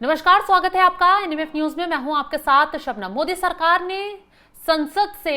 नमस्कार, स्वागत है आपका एनएमएफ न्यूज में। मैं हूं आपके साथ शबनम। मोदी सरकार ने संसद से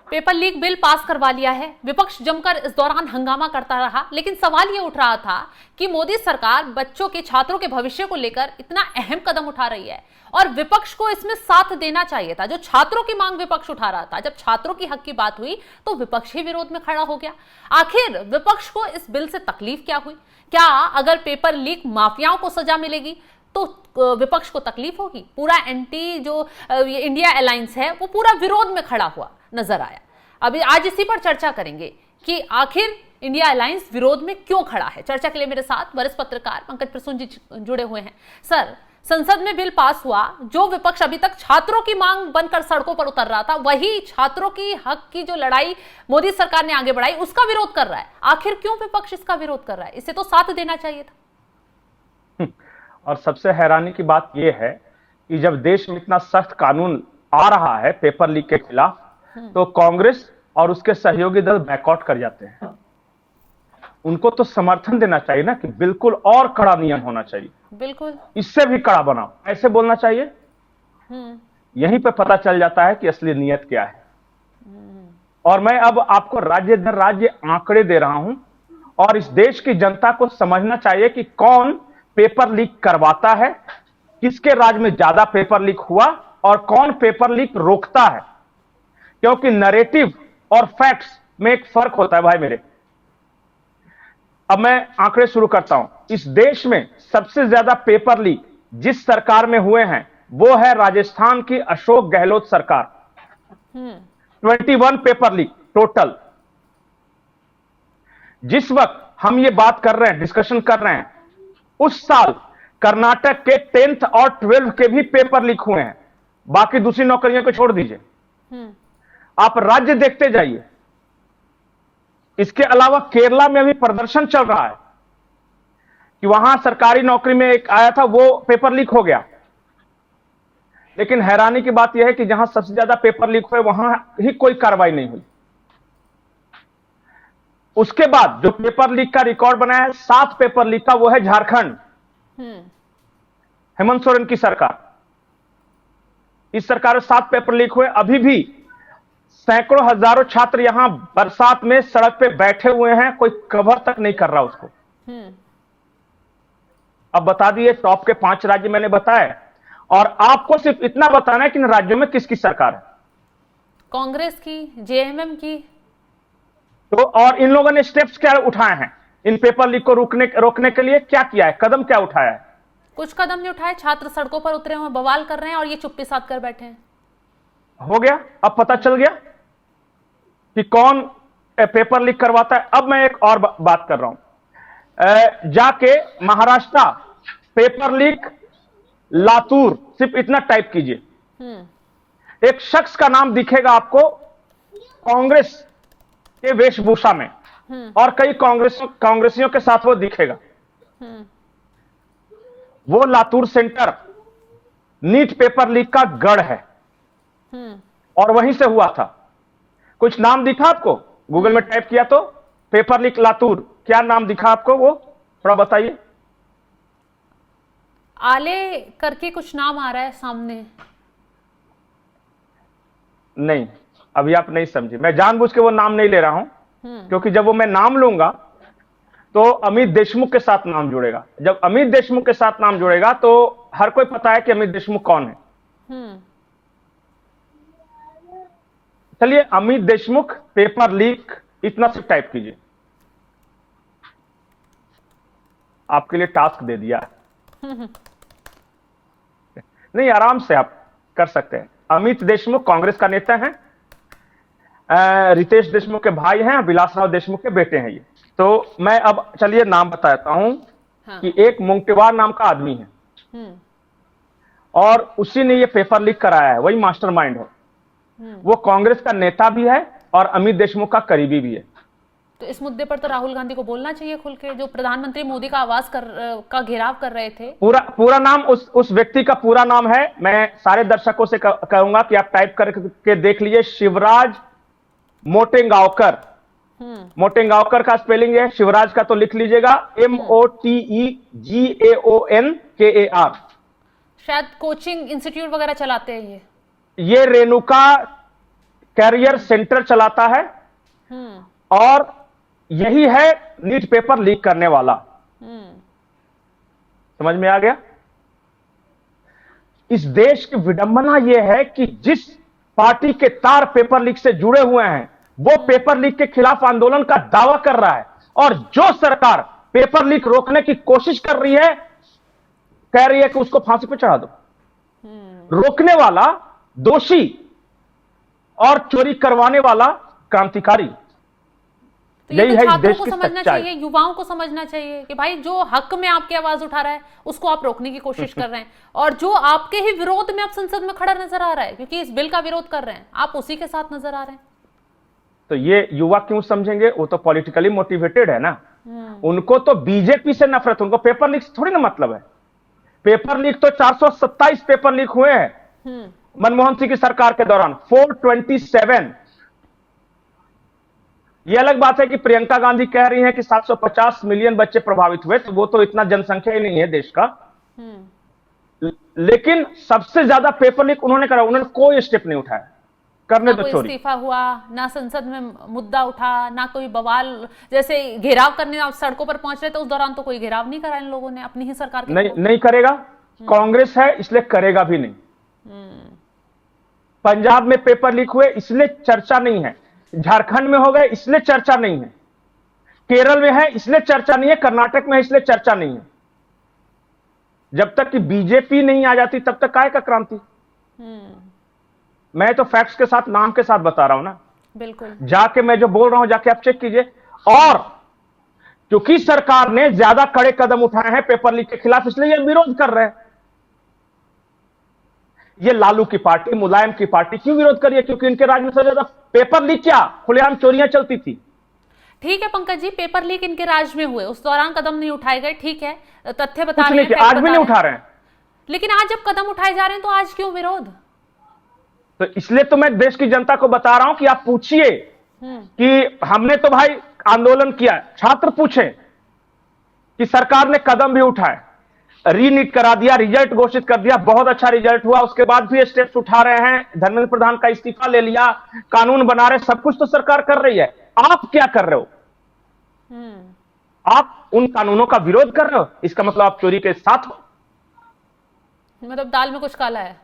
पेपर लीक बिल पास करवा लिया है। विपक्ष जमकर इस दौरान हंगामा करता रहा, लेकिन सवाल ये उठ रहा था कि मोदी सरकार बच्चों के, छात्रों के भविष्य को लेकर इतना अहम कदम उठा रही है और विपक्ष को इसमें साथ देना चाहिए था। जो छात्रों की मांग विपक्ष उठा रहा था, जब छात्रों की हक की बात हुई तो विपक्ष ही विरोध में खड़ा हो गया। आखिर विपक्ष को इस बिल से तकलीफ क्या हुई? क्या अगर पेपर लीक माफियाओं को सजा मिलेगी तो विपक्ष को तकलीफ होगी? पूरा एंटी जो ये इंडिया अलायंस है वो पूरा विरोध में खड़ा हुआ नजर आया। अभी आज इसी पर चर्चा करेंगे कि आखिर इंडिया अलायंस विरोध में क्यों खड़ा है। चर्चा के लिए मेरे साथ वरिष्ठ पत्रकार पंकज प्रसून जी जुड़े हुए हैं। सर, संसद में बिल पास हुआ, जो विपक्ष अभी तक छात्रों की मांग बनकर सड़कों पर उतर रहा था, वही छात्रों की हक की जो लड़ाई मोदी सरकार ने आगे बढ़ाई उसका विरोध कर रहा है। आखिर क्यों विपक्ष इसका विरोध कर रहा है? इसे तो साथ देना चाहिए था। और सबसे हैरानी की बात यह है कि जब देश में इतना सख्त कानून आ रहा है पेपर लीक के खिलाफ, तो कांग्रेस और उसके सहयोगी दल बैकआउट कर जाते हैं। उनको तो समर्थन देना चाहिए ना कि बिल्कुल और कड़ा नियम होना चाहिए, बिल्कुल इससे भी कड़ा बनाओ, ऐसे बोलना चाहिए। यहीं पे पता चल जाता है कि असली नीयत क्या है। और मैं अब आपको राज्य दर राज्य आंकड़े दे रहा हूं और इस देश की जनता को समझना चाहिए कि कौन पेपर लीक करवाता है, किसके राज्य में ज्यादा पेपर लीक हुआ और कौन पेपर लीक रोकता है। क्योंकि नैरेटिव और फैक्ट्स में एक फर्क होता है भाई मेरे। अब मैं आंकड़े शुरू करता हूं। इस देश में सबसे ज्यादा पेपर लीक जिस सरकार में हुए हैं वो है राजस्थान की अशोक गहलोत सरकार। 21 पेपर लीक टोटल। जिस वक्त हम ये बात कर रहे हैं, डिस्कशन कर रहे हैं, उस साल कर्नाटक के 10th और 12th के भी पेपर लीक हुए हैं। बाकी दूसरी नौकरियों को छोड़ दीजिए, आप राज्य देखते जाइए। इसके अलावा केरला में अभी प्रदर्शन चल रहा है कि वहां सरकारी नौकरी में एक आया था, वो पेपर लीक हो गया। लेकिन हैरानी की बात यह है कि जहां सबसे ज्यादा पेपर लीक हुए वहां ही कोई कार्रवाई नहीं हुई। उसके बाद जो पेपर लीक का रिकॉर्ड बनाया है 7 पेपर लीक का, वो है झारखंड, हेमंत सोरेन की सरकार। इस सरकार में 7 पेपर लीक हुए। अभी भी सैकड़ों हजारों छात्र यहां बरसात में सड़क पे बैठे हुए हैं, कोई कवर तक नहीं कर रहा उसको। अब बता दिए टॉप के 5 राज्य मैंने बताए और आपको सिर्फ इतना बताना है कि इन राज्यों में किसकी सरकार है। कांग्रेस की, जेएमएम की। तो और इन लोगों ने स्टेप्स क्या उठाए हैं इन पेपर लीक को रोकने के लिए? क्या किया है, कदम क्या उठाया है? कुछ कदम नहीं उठाए। छात्र सड़कों पर उतरे हुए बवाल कर रहे हैं और ये चुप्पी साध कर बैठे हैं। हो गया, अब पता चल गया कि कौन पेपर लीक करवाता है। अब मैं एक और बात कर रहा हूं। जाके महाराष्ट्र पेपर लीक लातूर, सिर्फ इतना टाइप कीजिए। एक शख्स का नाम दिखेगा आपको कांग्रेस के वेशभूषा में और कई कांग्रेसियों के साथ वो दिखेगा। वो Latur centre NEET paper leak का गढ़ है और वहीं से हुआ था। कुछ नाम दिखा आपको? गूगल में टाइप किया तो पेपर लीक लातूर, क्या नाम दिखा आपको? वो थोड़ा बताइए। आले करके कुछ नाम आ रहा है सामने। नहीं, अभी आप नहीं समझे। मैं जानबूझ के वो नाम नहीं ले रहा हूं क्योंकि जब वो मैं नाम लूंगा तो अमित देशमुख के साथ नाम जुड़ेगा। जब अमित देशमुख के साथ नाम जुड़ेगा तो हर कोई पता है कि अमित देशमुख कौन है। चलिए, अमित देशमुख पेपर लीक, इतना सिर्फ टाइप कीजिए। आपके लिए टास्क दे दिया। नहीं, आराम से आप कर सकते हैं। अमित देशमुख कांग्रेस का नेता है, रितेश देशमुख के भाई हैं, विलासराव देशमुख के बेटे हैं ये। तो मैं अब चलिए नाम बताता हूं। कि एक मुंगटीवार नाम का आदमी है और उसी ने ये पेपर लीक कराया है, वही मास्टरमाइंड है। वो कांग्रेस का नेता भी है और अमित देशमुख का करीबी भी है। तो इस मुद्दे पर तो राहुल गांधी को बोलना चाहिए खुल के, जो प्रधानमंत्री मोदी का आवाज का घेराव कर रहे थे। पूरा नाम उस व्यक्ति का पूरा नाम है। मैं सारे दर्शकों से कहूंगा कि आप टाइप करके देख लीजिए, शिवराज मोटेंगावकर। मोटेंगावकर का स्पेलिंग है, शिवराज का तो लिख लीजिएगा MOTEGAONKAR। शायद कोचिंग इंस्टीट्यूट वगैरह चलाते हैं ये रेणुका कैरियर सेंटर चलाता है और यही है नीट पेपर लीक करने वाला। समझ में आ गया? इस देश की विडंबना यह है कि जिस पार्टी के तार पेपर लीक से जुड़े हुए हैं वो पेपर लीक के खिलाफ आंदोलन का दावा कर रहा है, और जो सरकार पेपर लीक रोकने की कोशिश कर रही है कह रही है कि उसको फांसी पर चढ़ा दो। रोकने वाला दोषी और चोरी करवाने वाला क्रांतिकारी। तो ये यही तो है इस छात्रों देश को की समझना सच्चाई। चाहिए, युवाओं को समझना चाहिए कि भाई जो हक में आपकी आवाज उठा रहा है उसको आप रोकने की कोशिश कर रहे हैं, और जो आपके ही विरोध में आप संसद में खड़ा नजर आ रहा है क्योंकि इस बिल का विरोध कर रहे हैं, आप उसी के साथ नजर आ रहे हैं। तो ये युवा क्यों समझेंगे? वो तो पॉलिटिकली मोटिवेटेड है ना। उनको तो बीजेपी से नफरत, उनको पेपर लीक से थोड़ी ना मतलब है। पेपर लीक तो 427 पेपर लीक हुए हैं मनमोहन सिंह की सरकार के दौरान, 427। यह अलग बात है कि प्रियंका गांधी कह रही हैं कि 750 मिलियन बच्चे प्रभावित हुए, तो वो तो इतना जनसंख्या ही नहीं है देश का। लेकिन सबसे ज्यादा पेपर लीक उन्होंने करा, उन्होंने कोई स्टेप नहीं उठाया। करने ना दो कोई चोरी। इस्तीफा हुआ, ना संसद में मुद्दा उठा, ना कोई बवाल, जैसे घेराव करने आप सड़कों पर पहुंच रहे थे उस दौरान तो कोई घेराव नहीं करा इन लोगों ने अपनी ही सरकार के। नहीं करेगा। कांग्रेस है इसलिए करेगा भी नहीं। पंजाब में पेपर लीक हुए इसलिए चर्चा नहीं है, झारखंड में हो गए इसलिए चर्चा नहीं है, केरल में है इसलिए चर्चा नहीं है, कर्नाटक में है इसलिए चर्चा नहीं है। जब तक कि बीजेपी नहीं आ जाती तब तक काय का क्रांति। मैं तो फैक्ट्स के साथ, नाम के साथ बता रहा हूं ना। बिल्कुल जाके मैं जो बोल रहा हूं जाके आप चेक कीजिए। और क्योंकि सरकार ने ज्यादा कड़े कदम उठाए हैं पेपर लीक के खिलाफ, इसलिए ये विरोध कर रहे हैं। ये लालू की पार्टी, मुलायम की पार्टी क्यों विरोध करिए? क्योंकि इनके राज में सबसे ज्यादा पेपर लीक, क्या खुलेआम चोरियां चलती थी। ठीक है पंकज जी, पेपर लीक इनके राज में हुए, उस दौरान कदम नहीं उठाए गए, ठीक है, तथ्य बता रहे हैं, आज भी नहीं उठा रहे हैं। लेकिन आज जब कदम उठाए जा रहे हैं तो आज क्यों विरोध? तो इसलिए तो मैं देश की जनता को बता रहा हूं कि आप पूछिए कि हमने तो भाई आंदोलन किया। छात्र पूछे कि सरकार ने कदम भी उठाए, रीनीट करा दिया, रिजल्ट घोषित कर दिया, बहुत अच्छा रिजल्ट हुआ, उसके बाद भी स्टेप्स उठा रहे हैं, धर्मेंद्र प्रधान का इस्तीफा ले लिया, कानून बना रहे, सब कुछ तो सरकार कर रही है। आप क्या कर रहे हो? आप उन कानूनों का विरोध कर रहे हो, इसका मतलब आप चोरी के साथ हो। मतलब दाल में कुछ काला है।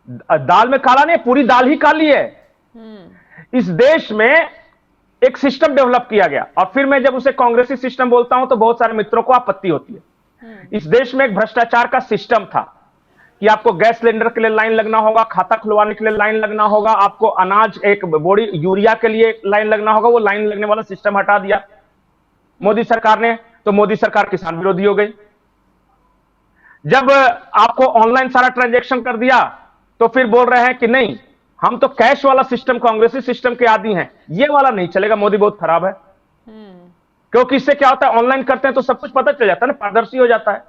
दाल में काला नहीं, पूरी दाल ही काली है। इस देश में एक सिस्टम डेवलप किया गया, और फिर मैं जब उसे कांग्रेसी सिस्टम बोलता हूं तो बहुत सारे मित्रों को आपत्ति होती है। इस देश में एक भ्रष्टाचार का सिस्टम था कि आपको गैस सिलेंडर के लिए लाइन लगना होगा, खाता खुलवाने के लिए लाइन लगना होगा, आपको अनाज, एक बोरी यूरिया के लिए लाइन लगना होगा। वो लाइन लगने वाला सिस्टम हटा दिया मोदी सरकार ने, तो मोदी सरकार किसान विरोधी हो गई। जब आपको ऑनलाइन सारा ट्रांजैक्शन कर दिया तो फिर बोल रहे हैं कि नहीं, हम तो कैश वाला सिस्टम, कांग्रेसी सिस्टम के आदी हैं, ये वाला नहीं चलेगा, मोदी बहुत खराब है। क्योंकि इससे क्या होता है, ऑनलाइन करते हैं तो सब कुछ पता चल जाता है ना, पारदर्शी हो जाता है,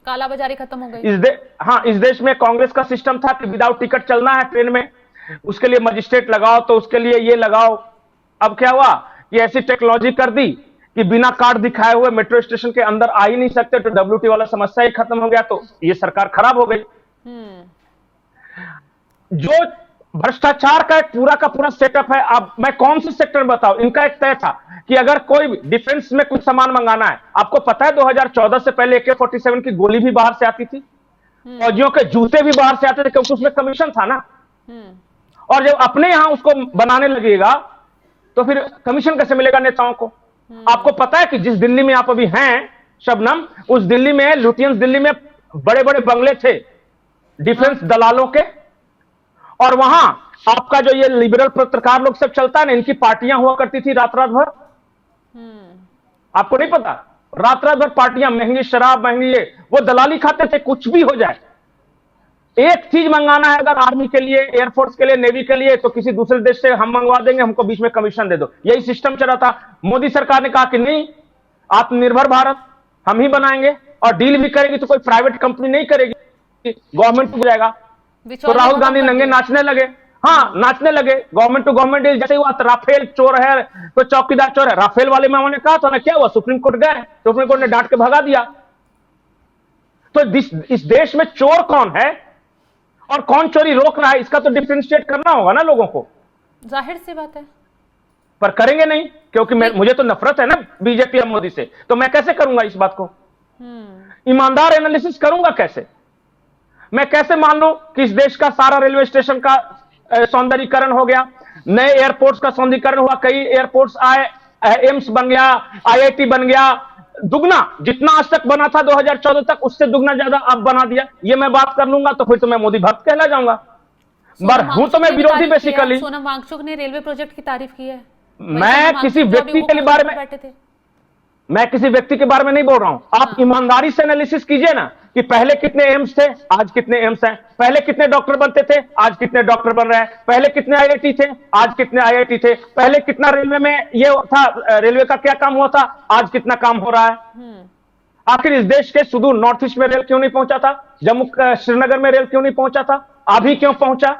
काला बाजारी खत्म हो गई। इस देश में कांग्रेस का सिस्टम था कि विदाउट टिकट चलना है ट्रेन में, उसके लिए मजिस्ट्रेट लगाओ, तो उसके लिए ये लगाओ। अब क्या हुआ कि ऐसी टेक्नोलॉजी कर दी कि बिना कार्ड दिखाए हुए मेट्रो स्टेशन के अंदर आ ही नहीं सकते, तो WT वाला समस्या ही खत्म हो गया। तो ये सरकार खराब हो गई। जो भ्रष्टाचार का एक पूरा का पूरा सेटअप है, अब मैं कौन से सेक्टर बताऊं, इनका एक तय था कि अगर कोई डिफेंस में कुछ सामान मंगाना है, आपको पता है 2014 से पहले AK-47 की गोली भी बाहर से आती थी, फौजियों के जूते भी बाहर से आते थे, क्योंकि उसमें कमीशन था ना। और जब अपने यहां उसको बनाने लगेगा तो फिर कमीशन कैसे मिलेगा नेताओं को? आपको पता है कि जिस दिल्ली में आप अभी हैं शबनम, उस दिल्ली में, लुटियंस दिल्ली में बड़े बड़े बंगले थे डिफेंस दलालों के, और वहां आपका जो ये लिबरल पत्रकार लोग सब चलता है ना, इनकी पार्टियां हुआ करती थी रात रात भर। आपको नहीं पता? रात रात भर पार्टियां, महंगी शराब, महंगी ये, वो दलाली खाते थे, कुछ भी हो जाए। एक चीज मंगाना है अगर आर्मी के लिए, एयरफोर्स के लिए, नेवी के लिए, तो किसी दूसरे देश से हम मंगवा देंगे, हमको बीच में कमीशन दे दो। यही सिस्टम चला था। मोदी सरकार ने कहा कि नहीं, आत्मनिर्भर भारत हम ही बनाएंगे, और डील भी करेगी तो कोई प्राइवेट कंपनी नहीं करेगी, गवर्नमेंट हो जाएगा। तो राहुल गांधी नंगे नाचने लगे। हाँ, नाचने लगे। गवर्नमेंट टू गवर्नमेंट डील जैसे हुआ, तो राफेल चोर है तो चौकीदार चोर है। राफेल वाले में उन्होंने कहा था ना, क्या हुआ, सुप्रीम कोर्ट गए, सुप्रीम कोर्ट ने डांट के भगा दिया। तो इस देश में चोर कौन है और कौन चोरी रोक रहा है, इसका तो डिफरेंशिएट करना होगा ना लोगों को। जाहिर सी बात है, पर करेंगे नहीं, क्योंकि मुझे तो नफरत है ना बीजेपी और मोदी से, तो मैं कैसे करूंगा इस बात को? ईमानदार एनालिसिस करूंगा कैसे? मैं कैसे मान लूं कि इस देश का सारा रेलवे स्टेशन का सौंदर्यीकरण हो गया, नए एयरपोर्ट्स का सौंदर्यीकरण हुआ, कई एयरपोर्ट्स आए, एम्स बन गया, आईआईटी बन गया, दुगना जितना आज तक बना था 2014 तक उससे दुगना ज्यादा अब बना दिया, ये मैं बात कर लूंगा तो फिर तो मैं मोदी भक्त कहला जाऊंगा। पर हूं तो मैं विरोधी बेसिकली। सोनम वांगचुक ने रेलवे प्रोजेक्ट की तारीफ की है। मैं किसी व्यक्ति के बारे में मैं किसी व्यक्ति के बारे में नहीं बोल रहा हूं। आप ईमानदारी से एनालिसिस कीजिए ना कि पहले कितने एम्स थे, आज कितने एम्स हैं, पहले कितने डॉक्टर बनते थे, आज कितने डॉक्टर बन रहे हैं, पहले कितने आईआईटी थे, आज कितने आईआईटी थे, पहले कितना रेलवे में ये था, रेलवे का क्या काम हुआ था, आज कितना काम हो रहा है। आखिर इस देश के सुदूर नॉर्थ ईस्ट में रेल क्यों नहीं पहुंचा था, जम्मू श्रीनगर में रेल क्यों नहीं पहुंचा था, अभी क्यों पहुंचा?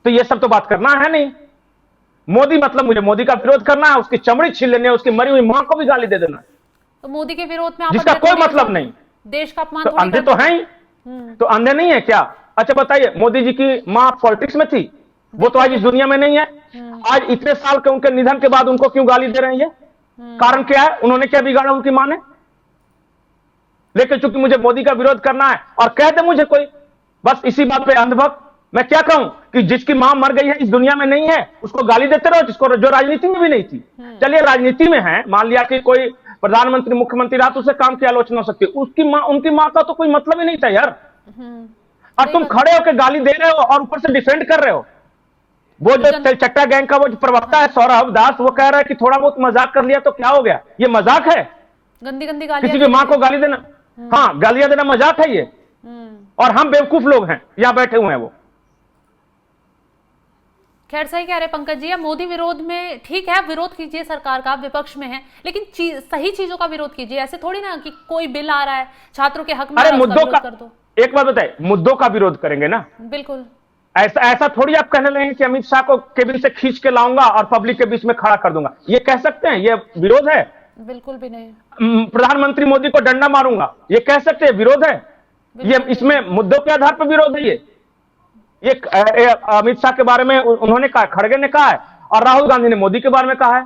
तो ये सब तो बात करना है नहीं। मोदी मतलब मुझे मोदी का विरोध करना है, उसकी चमड़ी छीन लेनी है, उसकी मरी हुई मां को भी गाली दे देना है, तो मोदी के विरोध में जिसका कोई मतलब नहीं। देश का अपमान तो अंधे तो हैं ही, तो अंधे नहीं है क्या? अच्छा बताइए, मोदी जी की मां पॉलिटिक्स में थी, वो तो आज इस दुनिया में नहीं है। आज इतने साल के उनके निधन के बाद उनको क्यों गाली दे रहे हैं? ये कारण क्या है? उन्होंने क्या बिगाड़ा उनकी मां ने? लेकिन चूंकि मुझे मोदी का विरोध करना है और कह दे मुझे कोई बस इसी बात पे अंधभक्त, मैं क्या कहूं कि जिसकी मां मर गई है, इस दुनिया में नहीं है, उसको गाली देते रहो, जिसको जो राजनीति में भी नहीं थी। चलिए राजनीति में है, मान लिया कि कोई प्रधानमंत्री मुख्यमंत्री रहा तो उसे काम की आलोचना हो सकती है, उसकी मां, उनकी मां का तो कोई मतलब ही नहीं था यार। और तुम खड़े होकर गाली दे रहे हो और ऊपर से डिफेंड कर रहे हो। वो जो चट्टा गैंग का वो जो प्रवक्ता है सौरभ दास, वो कह रहा है कि थोड़ा बहुत मजाक कर लिया तो क्या हो गया? ये मजाक है? गंदी गंदी गालियां किसी की मां को गाली देना, हाँ गालियां देना मजाक है ये? और हम बेवकूफ लोग हैं यहां बैठे हुए हैं वो। खैर सही कह रहे पंकज जी, मोदी विरोध में ठीक है, विरोध कीजिए सरकार का, विपक्ष में है, लेकिन सही चीजों का विरोध कीजिए। ऐसे थोड़ी ना कि कोई बिल आ रहा है छात्रों के हक में, अरे मुद्दों का कर दो। एक बात बताइए, मुद्दों का विरोध करेंगे ना, बिल्कुल। ऐसा थोड़ी आप कहने लगे कि अमित शाह को केबिन से खींच के लाऊंगा और पब्लिक के बीच में खड़ा कर दूंगा, ये कह सकते हैं? ये विरोध है? बिल्कुल भी नहीं। प्रधानमंत्री मोदी को डंडा मारूंगा, ये कह सकते हैं विरोध है? ये इसमें मुद्दों के आधार पर विरोध है। ये अमित शाह के बारे में उन्होंने कहा, खड़गे ने कहा है, और राहुल गांधी ने मोदी के बारे में कहा है।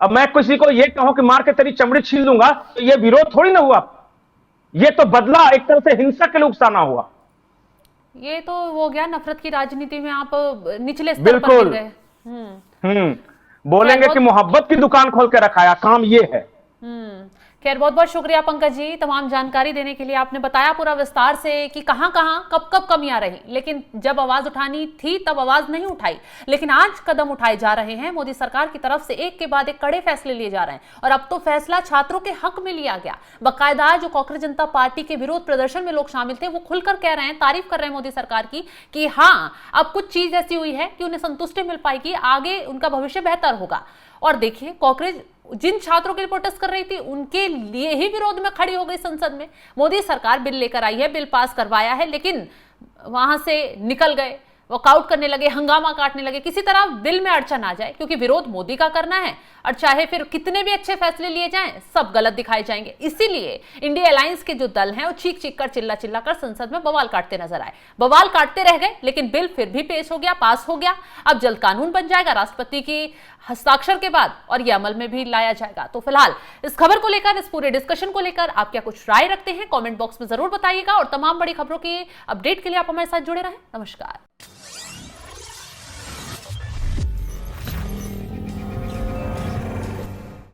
अब मैं किसी को ये कहूं कि मार के तेरी चमड़ी छीन लूंगा, तो ये विरोध थोड़ी ना हुआ, ये तो बदला, एक तरह से हिंसा के लिए उकसाना हुआ। ये तो हो गया नफरत की राजनीति में आप निचले स्तर पर गए। बोलेंगे कि मोहब्बत की दुकान खोल के रखाया, काम ये है। खैर बहुत बहुत शुक्रिया पंकज जी, तमाम जानकारी देने के लिए। आपने बताया पूरा विस्तार से कि कहां कहां कब कब कमियां रही, लेकिन जब आवाज उठानी थी तब आवाज नहीं उठाई, लेकिन आज कदम उठाए जा रहे हैं मोदी सरकार की तरफ से, एक के बाद एक कड़े फैसले लिए जा रहे हैं। और अब तो फैसला छात्रों के हक में लिया गया। बाकायदा जो कांग्रेस जनता पार्टी के विरोध प्रदर्शन में लोग शामिल थे, वो खुलकर कह रहे हैं, तारीफ कर रहे हैं मोदी सरकार की कि हाँ अब कुछ चीज ऐसी हुई है कि उन्हें संतुष्टि मिल पाएगी, आगे उनका भविष्य बेहतर होगा। और देखिए कांग्रेस जिन छात्रों के लिए प्रोटेस्ट कर रही थी, उनके लिए ही विरोध में खड़ी हो गई संसद में। मोदी सरकार बिल लेकर आई है, बिल पास करवाया है, लेकिन वहां से निकल गए, वॉकआउट करने लगे, हंगामा काटने लगे, किसी तरह बिल में अड़चन आ जाए, क्योंकि विरोध मोदी का करना है और चाहे फिर कितने भी अच्छे फैसले लिए जाएं, सब गलत दिखाए जाएंगे। इसीलिए इंडिया अलायंस के जो दल हैं वो चीख चीख कर, चिल्ला चिल्ला कर संसद में बवाल काटते नजर आए। बवाल काटते रह गए, लेकिन बिल फिर भी पेश हो गया, पास हो गया। अब जल्द कानून बन जाएगा राष्ट्रपति की हस्ताक्षर के बाद, और ये अमल में भी लाया जाएगा। तो फिलहाल इस खबर को लेकर, इस पूरे डिस्कशन को लेकर आप क्या कुछ राय रखते हैं, कमेंट बॉक्स में जरूर बताइएगा। और तमाम बड़ी खबरों की अपडेट के लिए आप हमारे साथ जुड़े रहें। नमस्कार।